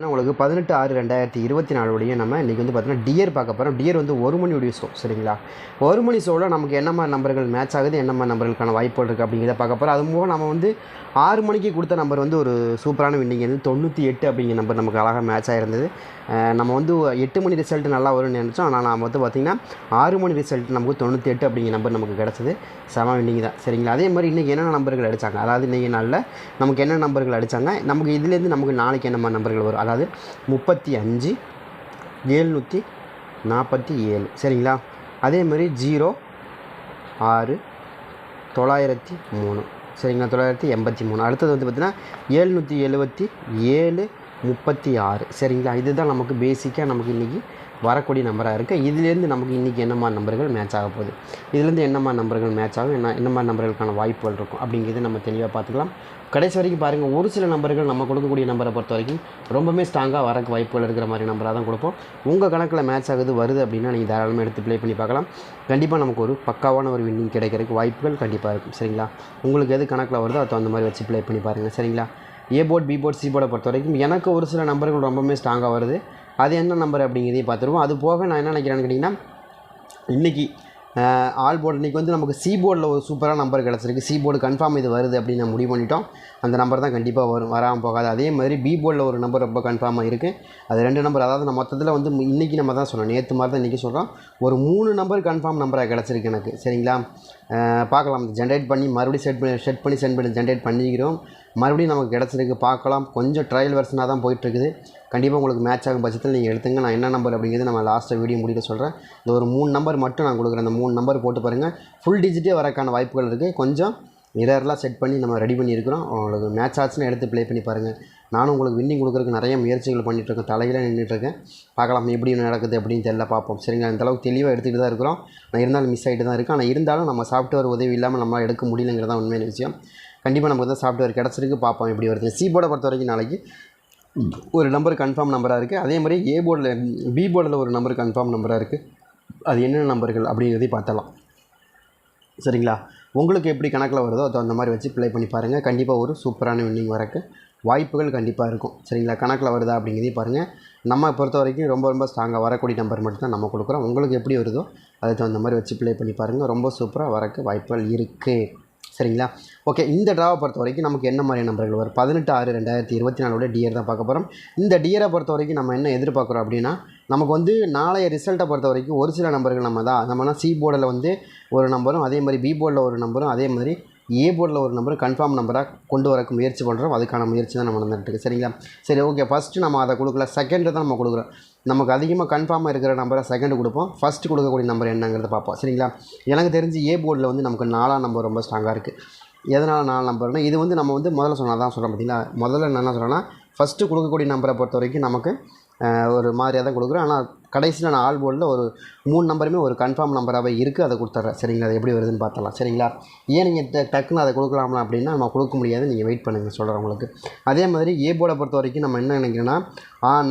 உங்களுக்கு 18/6/2024 நம்ம இன்றைக்கி வந்து பார்த்தீங்கன்னா டியர் பார்க்க போகிறோம். டியர் வந்து 1 மணியுடைய ஷோ, சரிங்களா? 1 மணி ஷோவில் நமக்கு என்ன மாதிரி நம்பர்கள் மேட்ச் ஆகுது, என்ன மாதிரி நம்பர்களுக்கான வாய்ப்புகள் இருக்குது அப்படிங்கிறத பார்க்க போகிறோம். அது போக நம்ம வந்து 6 மணிக்கு கொடுத்த நம்பர் வந்து ஒரு சூப்பரான வின்னிங் வந்து 98 அப்படிங்கிற நம்பர் நமக்கு அழகாக மேட்ச் ஆகிருந்தது. நம்ம வந்து 8 மணி ரிசல்ட் நல்லா வரும்னு நினச்சோம். ஆனால் நான் வந்து பார்த்திங்கன்னா 6 மணி ரிசல்ட் நமக்கு 98 அப்படிங்கிற நம்பர் நமக்கு கிடச்சிது. செம வின்னிங் தான், சரிங்களா? அதே மாதிரி இன்றைக்கி என்னென்ன நம்பர்கள் அடித்தாங்க, அதாவது இன்றைக்கி நாளில் நமக்கு என்ன நம்பர்கள் அடித்தாங்க, நமக்கு இதுலேருந்து நமக்கு நாளைக்கு என்ன மாதிரி நம்பர்கள் வரும், அதாவது 35 747, சரிங்களா? அதே மாதிரி 0 6 903, சரிங்களா? 983. அடுத்தது வந்து பார்த்திங்கன்னா 777 36, சரிங்களா? இதுதான் நமக்கு பேசிக்காக நமக்கு இன்றைக்கி வரக்கூடிய நம்பராக இருக்குது. இதுலேருந்து நமக்கு இன்றைக்கி என்ன மாதிரி நம்பர்கள் மேட்ச் ஆக போகுது, இதுலேருந்து என்ன மாதிரி நம்பர்கள் மேட்ச் ஆகும், என்ன மாதிரி நம்பர்களுக்கான வாய்ப்புகள் இருக்கும் அப்படிங்கிறது நம்ம தெளிவாக பார்த்துக்கலாம். கடைசி வரைக்கும் பாருங்கள். ஒரு சில நம்பர்கள் நம்ம கொடுக்கக்கூடிய நம்பரை பொறுத்த வரைக்கும் ரொம்பவே ஸ்ட்ராங்காக வரக்கு வாய்ப்புகள் இருக்கிற மாதிரி நம்பராக தான் கொடுப்போம். உங்கள் கணக்கில் மேட்ச் ஆகுது வருது அப்படின்னா நீங்கள் தாராளமாக எடுத்து ப்ளே பண்ணி பார்க்கலாம். கண்டிப்பாக நமக்கு ஒரு பக்காவான ஒரு வின்னிங் கிடைக்கிறதுக்கு வாய்ப்புகள் கண்டிப்பாக இருக்கும், சரிங்களா? உங்களுக்கு எது கணக்கில் வருதோ அது அந்த மாதிரி வச்சு ப்ளே பண்ணி பாருங்கள், சரிங்களா? ஏ போர்ட், பி போர்ட், சி போர்டை பொறுத்த வரைக்கும் எனக்கு ஒரு சில நம்பர்கள் ரொம்பவே ஸ்ட்ராங்காக வருது. அது என்ன நம்பர் அப்படிங்கிறதையும் பார்த்துருவோம். அது போக நான் என்ன நினைக்கிறேன்னு கேட்டிங்கன்னா, இன்றைக்கி ஆல் போர்டு இன்றைக்கி வந்து நமக்கு சி போர்டில் ஒரு சூப்பரான நம்பர் கிடச்சிருக்கு. சி போர்டு கன்ஃபார்ம் இது வருது அப்படின்னு நான் முடிவு பண்ணிட்டோம். அந்த நம்பர் தான் கண்டிப்பாக வரும், வராமல் போகாது. அதே மாதிரி பி போர்டில் ஒரு நம்பர் ரொம்ப கன்ஃபார்மாக இருக்குது. அது 2 நம்பர், அதாவது நான் மொத்தத்தில் வந்து இன்றைக்கி நம்ம தான் சொன்னோம், நேற்று மாதிரி தான் இன்றைக்கி சொல்கிறோம். ஒரு 3 நம்பர் கன்ஃபார்ம் நம்பராக கிடச்சிருக்கு எனக்கு, சரிங்களா? பார்க்கலாம். ஜென்ரேட் பண்ணி மறுபடியும் செட் பண்ணி சென்ட் பண்ணி ஜென்ரேட் பண்ணிக்கிறோம். மறுபடியும் நமக்கு கிடச்சிருக்கு, பார்க்கலாம். கொஞ்சம் ட்ரையல் வெர்ஷனாக தான் போயிட்டுருக்குது. கண்டிப்பாக உங்களுக்கு மேட்ச் ஆகும் பட்சத்தில் நீங்கள் எடுத்துங்க. நான் என்ன நம்பர் அப்படிங்கிறது நம்ம லாஸ்ட்டாக வீடியோ முடிக்க சொல்கிறேன். இந்த ஒரு 3 நம்பர் மட்டும் நான் கொடுக்குறேன். அந்த 3 நம்பர் போட்டு பாருங்கள். ஃபுல் டிஜிட்டே வரக்கான வாய்ப்புகள் இருக்குது. கொஞ்சம் மிரர்லாம் செட் பண்ணி நம்ம ரெடி பண்ணியிருக்கிறோம். உங்களுக்கு மேட்ச் ஆச்சுன்னு எடுத்து ப்ளே பண்ணி பாருங்கள். நானும் உங்களுக்கு வின்னிங் கொடுக்குறதுக்கு நிறைய முயற்சிகள் பண்ணிகிட்ருக்கேன். தலையில் நின்றுட்டுருக்கேன். பார்க்கலாம் எப்படி நடக்குது அப்படின்னு தெரியல, பார்ப்போம், சரிங்களா? அந்தளவுக்கு தெளிவாக எடுத்துகிட்டு தான் இருக்கிறோம். நான் இருந்தாலும் மிஸ் ஆகிட்டு தான் இருக்கேன். ஆனால் இருந்தாலும் நம்ம சாஃப்ட்வேர் உதவி இல்லாமல் நம்மளால் எடுக்க முடியலங்கிறது தான் உண்மையான விஷயம். கண்டிப்பாக நமக்கு தான் சாஃப்ட்வேர் கிடச்சிருக்கு, பார்ப்போம் எப்படி வருது. சி போர்டை பொறுத்த வரைக்கும் நாளைக்கு ஒரு நம்பர் கன்ஃபார்ம் நம்பராக இருக்குது. அதே மாதிரி ஏ போர்டில், பி போர்டில் ஒரு நம்பர் கன்ஃபார்ம் நம்பராக இருக்குது. அது என்னென்ன நம்பர்கள் அப்படிங்கிறதையும் பார்த்தலாம், சரிங்களா? உங்களுக்கு எப்படி கணக்கில் வருதோ அது அந்த மாதிரி வச்சு ப்ளே பண்ணி பாருங்கள். கண்டிப்பாக ஒரு சூப்பரான வின்னிங் வரக்கு வாய்ப்புகள் கண்டிப்பாக இருக்கும், சரிங்களா? கணக்கில் வருதா அப்படிங்கிறதையும் பாருங்கள். நம்ம பொறுத்த வரைக்கும் ரொம்ப ஸ்ட்ராங்காக வரக்கூடிய நம்பர் மட்டும் தான் நம்ம கொடுக்குறோம். உங்களுக்கு எப்படி வருதோ அதுக்கு தகுந்த மாதிரி வச்சு ப்ளே பண்ணி பாருங்கள். ரொம்ப சூப்பராக வரக்கு வாய்ப்புகள் இருக்குது, சரிங்களா? ஓகே, இந்த ட்ராவை பொறுத்த வரைக்கும் நமக்கு என்ன மாதிரி நம்பர்கள் வரும்? 18/6/2024 டியர் தான் பார்க்க போகிறோம். இந்த டியரை பொறுத்த வரைக்கும் நம்ம என்ன எதிர்பார்க்குறோம் அப்படின்னா, நமக்கு வந்து நாளைய ரிசல்ட்டை பொறுத்த வரைக்கும் ஒரு சில நம்பர்கள் நம்மனா சி போர்டில் வந்து ஒரு நம்பரும், அதே மாதிரி பி போர்டில் ஒரு நம்பரும், அதே மாதிரி ஏ போர்டில் ஒரு நம்பர் கன்ஃபார்ம் நம்பராக கொண்டு வரக்கு முயற்சி பண்ணுறோம். அதுக்கான முயற்சி தான் நம்ம நடந்துகிட்டு, சரிங்களா? சரி, ஓகே. ஃபஸ்ட்டு நம்ம அதை கொடுக்கல, செகண்டு தான் நம்ம கொடுக்குறோம். நமக்கு அதிகமாக கன்ஃபார்மாக இருக்கிற நம்பரை செகண்டு கொடுப்போம். ஃபஸ்ட்டு கொடுக்கக்கூடிய நம்பர் என்னங்கிறத பார்ப்போம், சரிங்களா? எனக்கு தெரிஞ்சு ஏ போர்டில் வந்து நமக்கு 4ஆம் நம்பர் ரொம்ப ஸ்ட்ராங்காக இருக்குது. எதனால் 4 நம்பர்னால், இது வந்து நம்ம வந்து முதல்ல சொன்னால் சொல்கிறேன் பார்த்தீங்களா? முதல்ல நான் என்ன சொல்கிறேன்னா, ஃபஸ்ட்டு கொடுக்கக்கூடிய நம்பரை பொறுத்த வரைக்கும் நமக்கு ஒரு மாதிரியாக தான் கொடுக்குறோம். ஆனால் கடைசியில் நான் ஆல் போர்டில் ஒரு 3 நம்பருமே ஒரு கன்ஃபார்ம் நம்பராகவே இருக்குது. அதை கொடுத்துட்றேன், சரிங்களா? அது எப்படி வருதுன்னு பார்த்தலாம், சரிங்களா? ஏன் நீங்கள் டக்குன்னு அதை கொடுக்கலாம்னா அப்படின்னா நம்ம கொடுக்க முடியாது, நீங்கள் வெயிட் பண்ணுங்கள், சொல்கிறேன் உங்களுக்கு. அதே மாதிரி ஏ போர்டை பொறுத்த வரைக்கும் நம்ம என்ன நினைக்கிறோன்னா,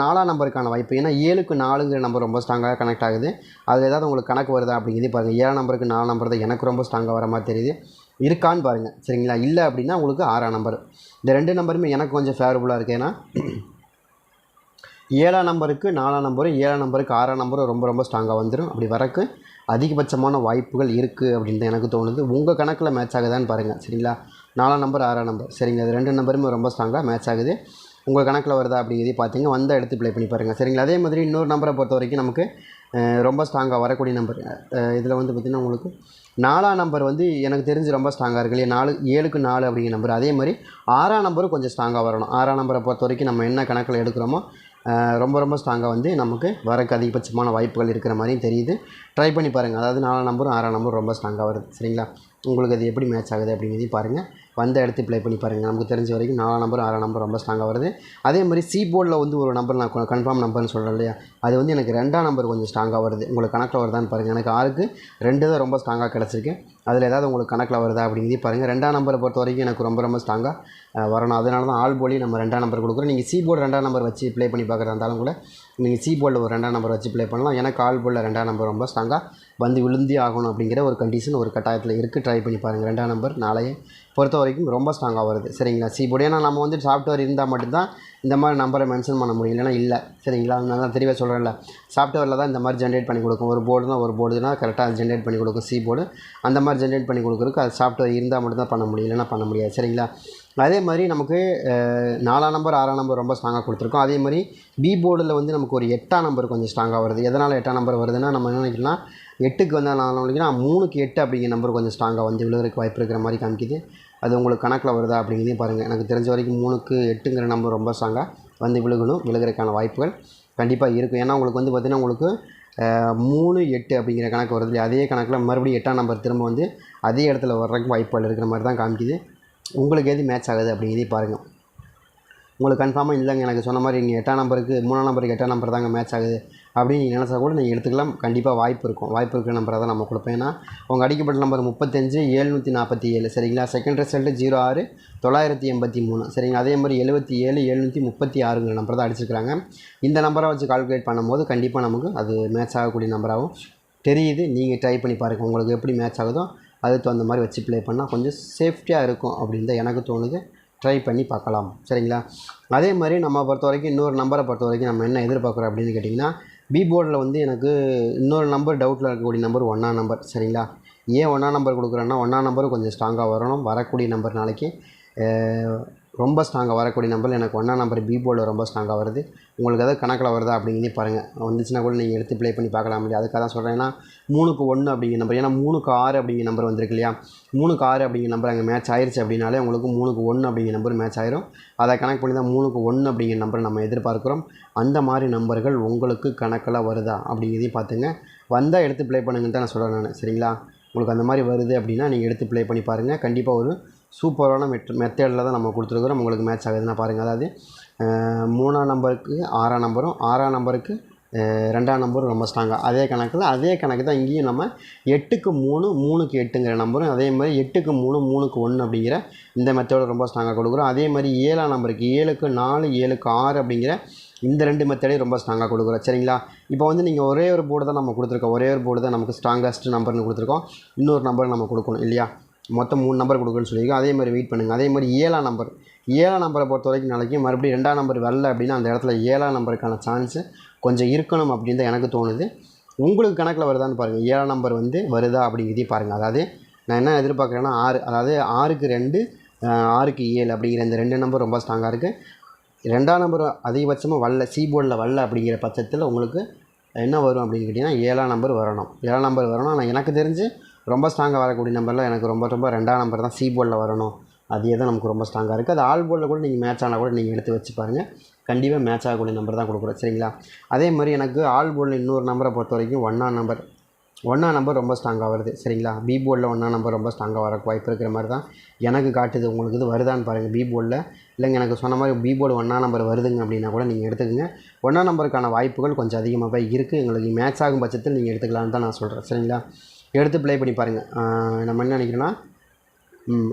4ஆம் நம்பருக்கான வாய்ப்பு, ஏன்னா 7க்கு 4ங்கிற நம்பர் ரொம்ப ஸ்ட்ராங்காக கனெக்ட் ஆகுது. அதில் ஏதாவது உங்களுக்கு கணக்கு வருதா அப்படிங்கிறதே பாருங்கள். 7ஆம் நம்பருக்கு 4 நம்பர் தான் எனக்கு ரொம்ப ஸ்ட்ராங்காக வர மாதிரி தெரியுது. இருக்கான்னு பாருங்கள், சரிங்களா? இல்லை அப்படின்னா உங்களுக்கு 6ஆம் நம்பர். இந்த 2 நம்பருமே எனக்கு கொஞ்சம் ஃபேவரபுளாக இருக்குது. ஏன்னா 7ஆம் நம்பருக்கு 4ஆம் நம்பரும், 7ஆம் நம்பருக்கு 6ஆம் நம்பரும் ரொம்ப ஸ்ட்ராங்காக வந்துடும். அப்படி வரக்கு அதிகபட்சமான வாய்ப்புகள் இருக்குது அப்படின்னு தான் எனக்கு தோணுது. உங்கள் கணக்கில் மேட்ச் ஆகுதான்னு பாருங்கள், சரிங்களா? 4ஆம் நம்பர் 6ஆம் நம்பர், சரிங்களா? அது 2 நம்பருமே ரொம்ப ஸ்ட்ராங்காக மேட்ச் ஆகுது. உங்கள் கணக்கில் வருதா அப்படிங்கிறதையும் பார்த்தீங்க வந்தால் எடுத்து ப்ளே பண்ணி பாருங்கள், சரிங்களா? அதே மாதிரி இன்னொரு நம்பரை பொறுத்த வரைக்கும் நமக்கு ரொம்ப ஸ்ட்ராங்காக வரக்கூடிய நம்பர் இதில் வந்து பார்த்திங்கன்னா உங்களுக்கு 4ஆம் நம்பர் வந்து எனக்கு தெரிஞ்சு ரொம்ப ஸ்ட்ராங்காக இருக்கு இல்லையா? 7க்கு 4 அப்படிங்கிற நம்பர். அதே மாதிரி 6ஆம் நம்பரும் கொஞ்சம் ஸ்ட்ராங்காக வரணும். 6ஆம் நம்பரை பொறுத்த வரைக்கும் நம்ம என்ன கணக்கில் எடுக்கிறோமோ ரொம்ப ஸ்ட்ராங்காக வந்து நமக்கு வரக்கு அதிகபட்சமான வாய்ப்புகள் இருக்கிற மாதிரியும் தெரியுது. ட்ரை பண்ணி பாருங்கள். அதாவது 4ஆம் நம்பரும் 6ஆம் நம்பரும் ரொம்ப ஸ்ட்ராங்காக வருது, சரிங்களா? உங்களுக்கு அது எப்படி மேட்ச் ஆகுது அப்படிங்கிறதையும் பாருங்கள். வந்த எடுத்து ப்ளே பண்ணி பாருங்கள். நமக்கு தெரிஞ்ச வரைக்கும் 4ஆம் நம்பர் 6ஆம் நம்பர் ரொம்ப ஸ்ட்ராங்காக வருது. அதே மாதிரி சி போர்டில் வந்து ஒரு நம்பர் நான் கன்ஃபார்ம் நம்பர்னு சொல்கிறேன் இல்லையா? அது வந்து எனக்கு 2ஆம் நம்பர் கொஞ்சம் ஸ்ட்ராங்காக வருது. உங்களுக்கு கணக்கில் வருதான்னு பாருங்கள். எனக்கு 6க்கு 2 தான் ரொம்ப ஸ்ட்ராங்காக கிடச்சிருக்கு. அதில் ஏதாவது உங்களுக்கு கணக்கில் வருதா அப்படிங்கிறதையும் பாருங்கள். 2ஆம் நம்பரை பொறுத்த வரைக்கும் எனக்கு ரொம்ப ஸ்ட்ராங்காக வரணும். அதனால தான் ஆல் போர்டில் நம்ம 2ஆம் நம்பர் கொடுக்குறோம். நீங்கள் சி போர்டு 2ஆம் நம்பர் வச்சு ப்ளே பண்ணி பார்க்குறதா இருந்தாலும் கூட நீங்கள் சி போர்டில் ஒரு 2ஆம் நம்பர் வச்சு ப்ளே பண்ணலாம். எனக்கு ஆல் போர்டில் 2ஆம் நம்பர் ரொம்ப ஸ்ட்ராங்காக வந்து விழுந்தே ஆகணும் அப்படிங்கிற ஒரு கண்டிஷன் ஒரு கட்டாயத்தில் இருக்குது. ட்ரை பண்ணி பாருங்கள். 2ஆம் நம்பர் நாளைய பொறுத்த வரைக்கும் ரொம்ப ஸ்ட்ராங்காக வருது சரிங்களா. சி போர்டு ஏன்னா நம்ம வந்து சாஃப்ட்வேர் இருந்தால் மட்டும்தான் இந்த மாதிரி நம்பரை மென்ஷன் பண்ண முடியும், இல்லைனா இல்லை சரிங்களா. நான் தான் தெளிவாக சொல்கிறேன்ல, சாஃப்ட்வேரில் தான் இந்த மாதிரி ஜென்ரேட் பண்ணி கொடுக்கும். ஒரு போர்டுனா ஒரு போர்டுனா கரெக்டாக அது ஜென்ரேட் பண்ணி கொடுக்கும் சி போர்டு. அந்த மாதிரி ஜென்ரேட் பண்ணி கொடுக்குறதுக்கு அது சாஃப்ட்வேர் இருந்தால் மட்டும்தான் பண்ண முடியும், இல்லைனா பண்ண முடியாது சரிங்களா. அதே மாதிரி நமக்கு 4ஆம் நம்பர் 6ஆம் நம்பர் ரொம்ப ஸ்ட்ராங்காக கொடுத்துருக்கோம். அதே மாதிரி பி போர்டில் வந்து நமக்கு ஒரு 8ஆம் நம்பர் கொஞ்சம் ஸ்ட்ராங்காக வருது. எதனால் 8ஆம் நம்பர் வருதுன்னா நம்ம என்ன நினைக்கலாம், 8க்கு வந்து நான் நினைக்கிறேன் 3க்கு 8 அப்படிங்கிற நம்பர் கொஞ்சம் ஸ்ட்ராங்காக வந்து விழுகிறதுக்கு வாய்ப்பு இருக்கிற மாதிரி காமிக்குது. அது உங்களுக்கு கணக்கில் வருதா அப்படிங்கிறதையும் பாருங்கள். எனக்கு தெரிஞ்ச வரைக்கும் 3க்கு 8ங்கிற நம்பர் ரொம்ப ஸ்ட்ராங்காக வந்து விழுகிறதுக்கான வாய்ப்புகள் கண்டிப்பாக இருக்கும். ஏன்னா உங்களுக்கு வந்து பார்த்திங்கன்னா உங்களுக்கு 3 8 அப்படிங்கிற கணக்கு வருது. அதே கணக்கில் மறுபடியும் 8ஆம் நம்பர் திரும்ப வந்து அதே இடத்துல வர்றதுக்கு வாய்ப்புகள் இருக்கிற மாதிரி தான் காமிக்குது. உங்களுக்கு எது மேட்ச் ஆகுது அப்படிங்கிறதையும் பாருங்கள். உங்களுக்கு கன்ஃபார்மாக இல்லைங்க எனக்கு சொன்ன மாதிரி நீங்கள் 8ஆம் நம்பருக்கு 3ஆம் நம்பருக்கு 8ஆம் நம்பர் தாங்க மேட்ச் ஆகுது அப்படின்னு நீங்கள் நினச்சா கூட நீங்கள் எடுத்துக்கலாம். கண்டிப்பாக வாய்ப்பு இருக்கிற நம்பரை தான் நம்ம கொடுப்பேன். ஏன்னா உங்கள் அடிக்கப்பட்ட நம்பர் 35 747 சரிங்களா. செகண்ட் ரிசல்ட்டு 06 983 சரிங்களா. அதே மாதிரி 77 736 நம்பர் தான் அடிச்சிருக்கிறாங்க. இந்த நம்பரை வச்சு கால்குலேட் பண்ணும்போது கண்டிப்பாக நமக்கு அது மேட்ச் ஆகக்கூடிய நம்பராகவும் தெரியுது. நீங்கள் ட்ரை பண்ணி பாருங்கள், உங்களுக்கு எப்படி மேட்ச் ஆகுதோ அதுக்கு தகுந்த மாதிரி வச்சு ப்ளே பண்ணால் கொஞ்சம் சேஃப்டியாக இருக்கும் அப்படின்னு தான் எனக்கு தோணுது. ட்ரை பண்ணி பார்க்கலாம் சரிங்களா. அதே மாதிரி நம்ம பொறுத்த வரைக்கும் இன்னொரு நம்பரை பொறுத்த வரைக்கும் நம்ம என்ன எதிர்பார்க்குறோம் அப்படின்னு கேட்டிங்கன்னா, பி போர்டில் வந்து எனக்கு இன்னொரு நம்பர் டவுட்டில் இருக்கக்கூடிய நம்பர் 1ஆம் நம்பர் சரிங்களா. ஏன் 1ஆம் நம்பர் கொடுக்குறேன்னா 1ஆம் நம்பரும் கொஞ்சம் ஸ்ட்ராங்காக வரணும். வரக்கூடிய நம்பர் நாளைக்கு ரொம்ப ஸ்ட்ராங்காக வரக்கூடிய நம்பரில் எனக்கு 1ஆம் நம்பர் பி போர்டில் ரொம்ப ஸ்ட்ராங்காக வருது. உங்களுக்கு எதாவது கணக்கில் வருதா அப்படிங்கிறதே பாருங்கள். வந்துச்சுன்னா கூட நீங்கள் எடுத்து ப்ளே பண்ணி பார்க்கலாம் இல்லையா. அதுக்காக தான் சொல்கிறேன். ஏன்னா 3க்கு 1 அப்படிங்கிற நம்பர், ஏன்னா 3க்கு 6 அப்படிங்கிற நம்பர் வந்திருக்கு இல்லையா. 3க்கு 6 அப்படிங்கிற நம்பர் அங்கே மேட்ச் ஆயிடுச்சு அப்படின்னாலே உங்களுக்கு 3க்கு 1 அப்படிங்கிற நம்பர் மேட்ச் ஆயிரும். அதை கணக்கு பண்ணி தான் 3க்கு 1 அப்படிங்கிற நம்பரை நம்ம எதிர்பார்க்குறோம். அந்த மாதிரி நம்பர்கள் உங்களுக்கு கணக்கில் வருதா அப்படிங்கிறதையும் பார்த்துங்க. வந்தால் எடுத்து ப்ளே பண்ணுங்கன்னு தான் நான் சொல்கிறேன் நான் சரிங்களா. உங்களுக்கு அந்த மாதிரி வருது அப்படின்னா நீங்கள் எடுத்து ப்ளே பண்ணி பாருங்கள். கண்டிப்பாக ஒரு சூப்பரான மெத்தேடில் தான் நம்ம கொடுத்துருக்குறோம். உங்களுக்கு மேட்ச் ஆகுதுன்னா பாருங்கள். அதாவது 3ஆம் நம்பருக்கு 6ஆம் நம்பரும் 6ஆம் நம்பருக்கு 2ஆம் நம்பரும் ரொம்ப ஸ்ட்ராங்காக அதே கணக்கு தான் இங்கேயும் நம்ம 8க்கு 3 3க்கு 8ங்கிற நம்பரும் அதே மாதிரி 8க்கு 3 3க்கு 1 அப்படிங்கிற இந்த மெத்தேடை ரொம்ப ஸ்ட்ராங்காக கொடுக்குறோம். அதே மாதிரி 7ஆம் நம்பருக்கு 7க்கு 4 7க்கு 6 அப்படிங்கிற இந்த 2 மெத்தடையும் ரொம்ப ஸ்ட்ராங்காக கொடுக்குறோம் சரிங்களா. இப்போ வந்து நீங்கள் ஒரே ஒரு போர்டு தான் நம்ம கொடுத்துருக்கோம். ஒரே ஒரு போர்டு தான் நமக்கு ஸ்ட்ராங்கஸ்ட் நம்பர்னு கொடுத்துருக்கோம். இன்னொரு நம்பர் நம்ம கொடுக்கணும் இல்லையா. மொத்தம் 3 நம்பர் கொடுக்குன்னு சொல்லியிருக்கோம். அதே மாதிரி வெயிட் பண்ணுங்கள். அதே மாதிரி 7ஆம் நம்பரை பொறுத்த வரைக்கும் நாளைக்கு மறுபடியும் 2ஆம் நம்பர் வரல அப்படின்னா அந்த இடத்துல 7ஆம் நம்பருக்கான சான்ஸு கொஞ்சம் இருக்கணும் அப்படின்னு தான் எனக்கு தோணுது. உங்களுக்கு கணக்கில் வருதான்னு பாருங்கள். 7ஆம் நம்பர் வந்து வருதா அப்படிங்கிறதையும் பாருங்கள். அதாவது நான் என்ன எதிர்பார்க்குறேன்னா 6, அதாவது 6க்கு 2 6க்கு 7 அப்படிங்கிற இந்த 2 நம்பர் ரொம்ப ஸ்ட்ராங்காக இருக்குது. 2ஆம் நம்பர் அதிகபட்சமாக வரல, சி போர்டில் வரல அப்படிங்கிற பட்சத்தில் உங்களுக்கு என்ன வரும் அப்படின்னு கேட்டிங்கன்னா 7ஆம் நம்பர் வரணும். 7ஆம் நம்பர் வரணும். ஆனால் எனக்கு தெரிஞ்சு ரொம்ப ஸ்ட்ராங்காக வரக்கூடிய நம்பரில் எனக்கு ரொம்ப 2ஆம் நம்பர் தான் சி போர்டில் வரணும். அதே தான் நமக்கு ரொம்ப ஸ்ட்ராங்காக இருக்குது. அது ஆல் போர்டில் கூட நீங்கள் மேட்ச் ஆனால் கூட நீங்கள் எடுத்து வச்சு பாருங்கள். கண்டிப்பாக மேட்ச் ஆகக்கூடிய நம்பர் தான் கொடுக்குறோம் சரிங்களா. அதே மாதிரி எனக்கு ஆல் போர்டில் இன்னொரு நம்பரை பொறுத்த வரைக்கும் 1ஆம் நம்பர் ரொம்ப ஸ்ட்ராங்காக வருது சரிங்களா. பி போர்டில் 1ஆம் நம்பர் ரொம்ப ஸ்ட்ராங்காக வர வாய்ப்பு இருக்கிற மாதிரி தான் எனக்கு காட்டுது. உங்களுக்கு இது வருதான்னு பாருங்கள். பி போர்டில் இல்லைங்க எனக்கு சொன்ன மாதிரி பி போர்டு 1ஆம் நம்பர் வருதுங்க அப்படின்னா கூட நீங்கள் எடுத்துக்கோங்க. 1ஆம் நம்பருக்கான வாய்ப்புகள் கொஞ்சம் அதிகமாக இருக்குது. எங்களுக்கு மேட்ச் ஆகும் பட்சத்தில் நீங்கள் எடுத்துக்கலான்னு தான் நான் சொல்கிறேன் சரிங்களா. எடுத்து ப்ளே பண்ணி பாருங்கள். நம்ம என்ன நினைக்கிறோன்னா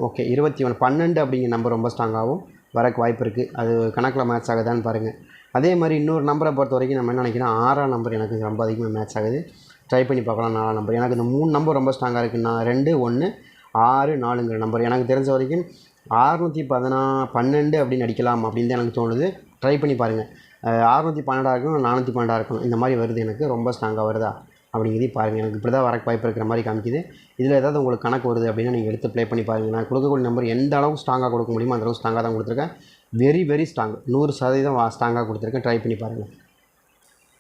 ஓகே 21 12 அப்படிங்கிற நம்பர் ரொம்ப ஸ்ட்ராங்காகவும் வரக்கு வாய்ப்பு இருக்குது. அது கணக்கில் மேட்ச் ஆகுதான்னு பாருங்கள். அதே மாதிரி இன்னொரு நம்பரை பொறுத்த வரைக்கும் நம்ம என்ன நினைக்கிறோம் 6ஆம் நம்பர் எனக்கு ரொம்ப அதிகமாக மேட்ச் ஆகுது. ட்ரை பண்ணி பார்க்கலாம். 4ஆம் நம்பர் எனக்கு இந்த 3 நம்பர் ரொம்ப ஸ்ட்ராங்காக இருக்குது. 2 1 6 4ங்கிற நம்பர் எனக்கு தெரிஞ்ச வரைக்கும் 612 அப்படின்னு அடிக்கலாம் அப்படின்னு தான் எனக்கு தோணுது. ட்ரை பண்ணி பாருங்கள். 612 இருக்கணும் 412 இருக்கணும். இந்த மாதிரி வருது. எனக்கு ரொம்ப ஸ்ட்ராங்காக வருதா அப்படிங்கிறதையும் பாருங்கள். எனக்கு இப்படி தான் வரக்கு வாய்ப்பு இருக்கிற மாதிரி காமிக்குது. இதில் ஏதாவது உங்களுக்கு கணக்கு வருது அப்படின்னா நீங்கள் எடுத்து ப்ளே பண்ணி பாருங்கள். நான் கொடுக்கக்கூடிய நம்பர் எந்த அளவுக்கு ஸ்ட்ராங்காக கொடுக்க முடியுமோ அந்த அளவுக்கு ஸ்ட்ராங்காக தான் கொடுத்துருக்கேன். வெரி ஸ்ட்ராங் 100% ஸ்ட்ராங்காக கொடுத்துருக்கேன். ட்ரை பண்ணி பாருங்கள்.